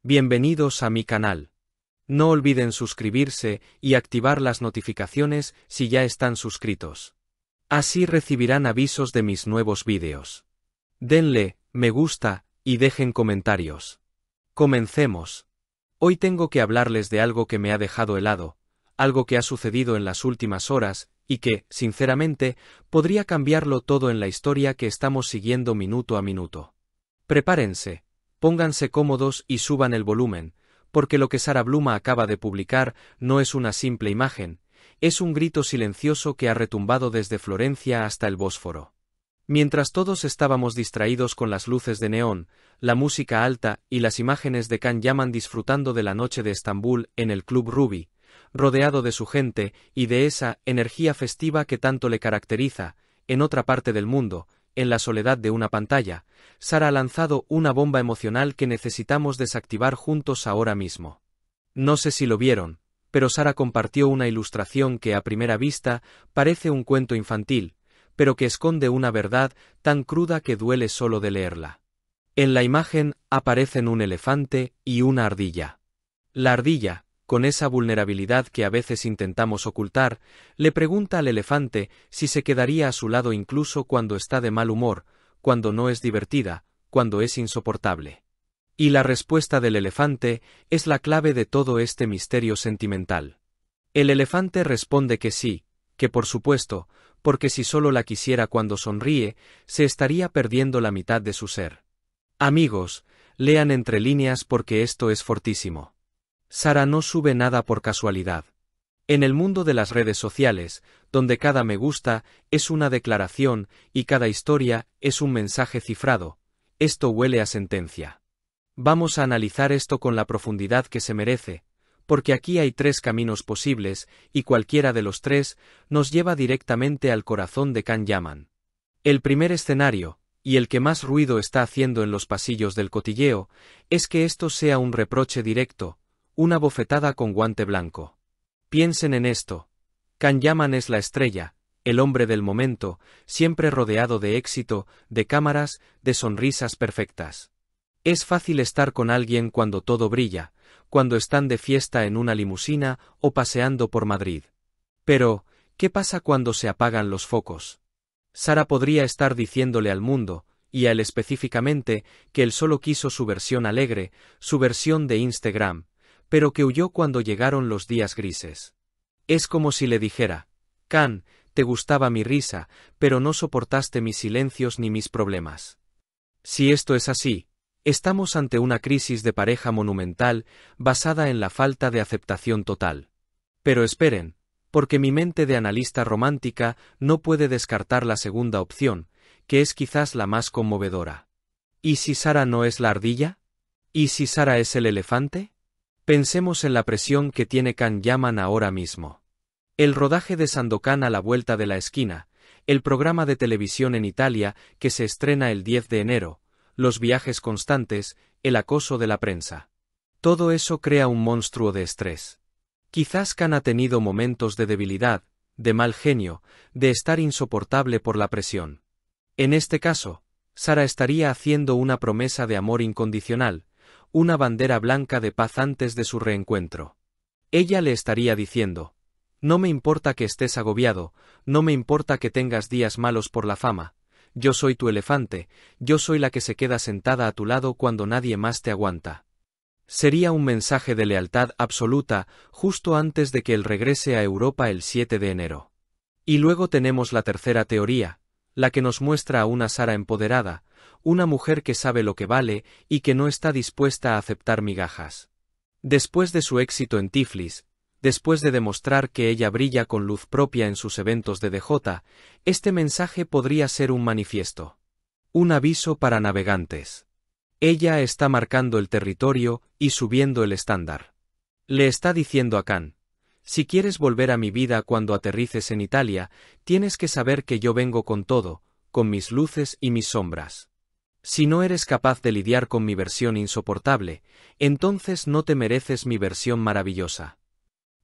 Bienvenidos a mi canal. No olviden suscribirse y activar las notificaciones si ya están suscritos. Así recibirán avisos de mis nuevos vídeos. Denle me gusta y dejen comentarios. Comencemos. Hoy tengo que hablarles de algo que me ha dejado helado, algo que ha sucedido en las últimas horas y que, sinceramente, podría cambiarlo todo en la historia que estamos siguiendo minuto a minuto. Prepárense, pónganse cómodos y suban el volumen, porque lo que Sara Blum acaba de publicar no es una simple imagen, es un grito silencioso que ha retumbado desde Florencia hasta el Bósforo. Mientras todos estábamos distraídos con las luces de neón, la música alta y las imágenes de Can Yaman disfrutando de la noche de Estambul en el Club Ruby, rodeado de su gente y de esa energía festiva que tanto le caracteriza, en otra parte del mundo, en la soledad de una pantalla, Sara ha lanzado una bomba emocional que necesitamos desactivar juntos ahora mismo. No sé si lo vieron, pero Sara compartió una ilustración que a primera vista parece un cuento infantil, pero que esconde una verdad tan cruda que duele solo de leerla. En la imagen aparecen un elefante y una ardilla. La ardilla, con esa vulnerabilidad que a veces intentamos ocultar, le pregunta al elefante si se quedaría a su lado incluso cuando está de mal humor, cuando no es divertida, cuando es insoportable. Y la respuesta del elefante es la clave de todo este misterio sentimental. El elefante responde que sí, que por supuesto, porque si solo la quisiera cuando sonríe, se estaría perdiendo la mitad de su ser. Amigos, lean entre líneas porque esto es fortísimo. Sara no sube nada por casualidad. En el mundo de las redes sociales, donde cada me gusta es una declaración y cada historia es un mensaje cifrado, esto huele a sentencia. Vamos a analizar esto con la profundidad que se merece, porque aquí hay tres caminos posibles y cualquiera de los tres nos lleva directamente al corazón de Can Yaman. El primer escenario, y el que más ruido está haciendo en los pasillos del cotilleo, es que esto sea un reproche directo, una bofetada con guante blanco. Piensen en esto. Can Yaman es la estrella, el hombre del momento, siempre rodeado de éxito, de cámaras, de sonrisas perfectas. Es fácil estar con alguien cuando todo brilla, cuando están de fiesta en una limusina o paseando por Madrid. Pero, ¿qué pasa cuando se apagan los focos? Sara podría estar diciéndole al mundo, y a él específicamente, que él solo quiso su versión alegre, su versión de Instagram, pero que huyó cuando llegaron los días grises. Es como si le dijera, Can, te gustaba mi risa, pero no soportaste mis silencios ni mis problemas. Si esto es así, estamos ante una crisis de pareja monumental basada en la falta de aceptación total. Pero esperen, porque mi mente de analista romántica no puede descartar la segunda opción, que es quizás la más conmovedora. ¿Y si Sara no es la ardilla? ¿Y si Sara es el elefante? Pensemos en la presión que tiene Can Yaman ahora mismo. El rodaje de Sandokan a la vuelta de la esquina, el programa de televisión en Italia que se estrena el 10 de enero, los viajes constantes, el acoso de la prensa. Todo eso crea un monstruo de estrés. Quizás Can ha tenido momentos de debilidad, de mal genio, de estar insoportable por la presión. En este caso, Sara estaría haciendo una promesa de amor incondicional, una bandera blanca de paz antes de su reencuentro. Ella le estaría diciendo, no me importa que estés agobiado, no me importa que tengas días malos por la fama, yo soy tu elefante, yo soy la que se queda sentada a tu lado cuando nadie más te aguanta. Sería un mensaje de lealtad absoluta justo antes de que él regrese a Europa el 7 de enero. Y luego tenemos la tercera teoría, la que nos muestra a una Sara empoderada, una mujer que sabe lo que vale y que no está dispuesta a aceptar migajas. Después de su éxito en Tiflis, después de demostrar que ella brilla con luz propia en sus eventos de DJ, este mensaje podría ser un manifiesto. Un aviso para navegantes. Ella está marcando el territorio y subiendo el estándar. Le está diciendo a Can, si quieres volver a mi vida cuando aterrices en Italia, tienes que saber que yo vengo con todo, con mis luces y mis sombras. Si no eres capaz de lidiar con mi versión insoportable, entonces no te mereces mi versión maravillosa.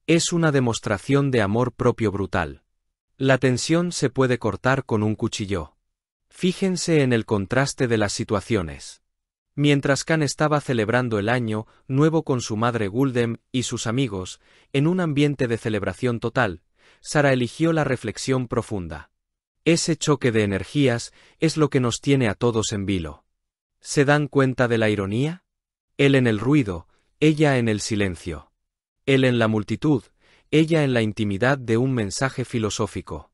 Es una demostración de amor propio brutal. La tensión se puede cortar con un cuchillo. Fíjense en el contraste de las situaciones. Mientras Khan estaba celebrando el año nuevo con su madre Guldem y sus amigos, en un ambiente de celebración total, Sara eligió la reflexión profunda. Ese choque de energías es lo que nos tiene a todos en vilo. ¿Se dan cuenta de la ironía? Él en el ruido, ella en el silencio. Él en la multitud, ella en la intimidad de un mensaje filosófico.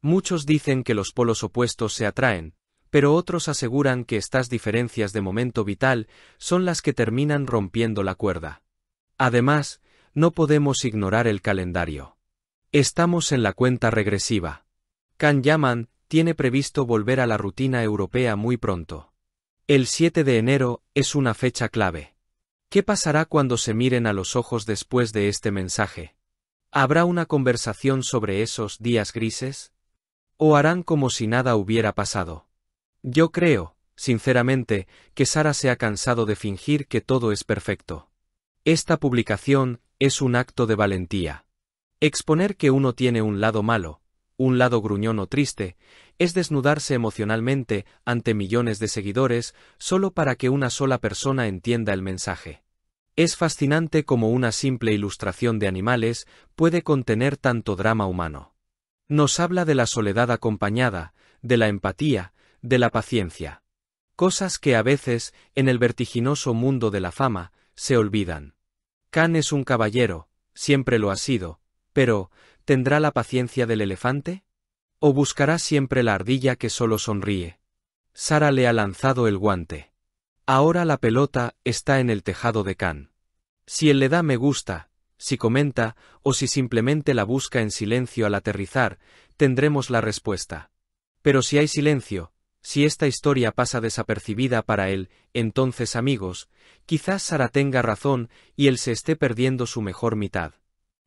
Muchos dicen que los polos opuestos se atraen, pero otros aseguran que estas diferencias de momento vital son las que terminan rompiendo la cuerda. Además, no podemos ignorar el calendario. Estamos en la cuenta regresiva. Can Yaman tiene previsto volver a la rutina europea muy pronto. El 7 de enero es una fecha clave. ¿Qué pasará cuando se miren a los ojos después de este mensaje? ¿Habrá una conversación sobre esos días grises? ¿O harán como si nada hubiera pasado? Yo creo, sinceramente, que Sara se ha cansado de fingir que todo es perfecto. Esta publicación es un acto de valentía. Exponer que uno tiene un lado malo, un lado gruñón o triste, es desnudarse emocionalmente ante millones de seguidores solo para que una sola persona entienda el mensaje. Es fascinante cómo una simple ilustración de animales puede contener tanto drama humano. Nos habla de la soledad acompañada, de la empatía, de la paciencia. Cosas que a veces, en el vertiginoso mundo de la fama, se olvidan. Khan es un caballero, siempre lo ha sido, pero, ¿tendrá la paciencia del elefante? ¿O buscará siempre la ardilla que solo sonríe? Sara le ha lanzado el guante. Ahora la pelota está en el tejado de Khan. Si él le da me gusta, si comenta, o si simplemente la busca en silencio al aterrizar, tendremos la respuesta. Pero si hay silencio, si esta historia pasa desapercibida para él, entonces amigos, quizás Sara tenga razón y él se esté perdiendo su mejor mitad.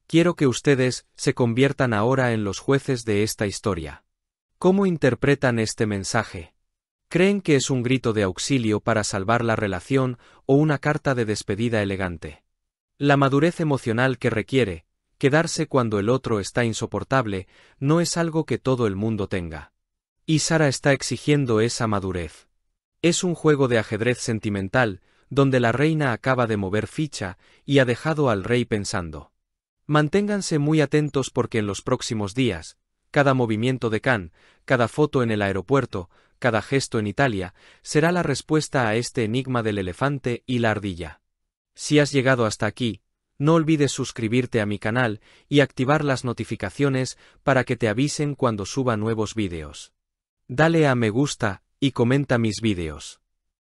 Quiero que ustedes se conviertan ahora en los jueces de esta historia. ¿Cómo interpretan este mensaje? ¿Creen que es un grito de auxilio para salvar la relación o una carta de despedida elegante? La madurez emocional que requiere, quedarse cuando el otro está insoportable, no es algo que todo el mundo tenga. Y Sara está exigiendo esa madurez. Es un juego de ajedrez sentimental, donde la reina acaba de mover ficha y ha dejado al rey pensando. Manténganse muy atentos porque en los próximos días, cada movimiento de Khan, cada foto en el aeropuerto, cada gesto en Italia, será la respuesta a este enigma del elefante y la ardilla. Si has llegado hasta aquí, no olvides suscribirte a mi canal y activar las notificaciones para que te avisen cuando suba nuevos vídeos. Dale a me gusta y comenta mis vídeos.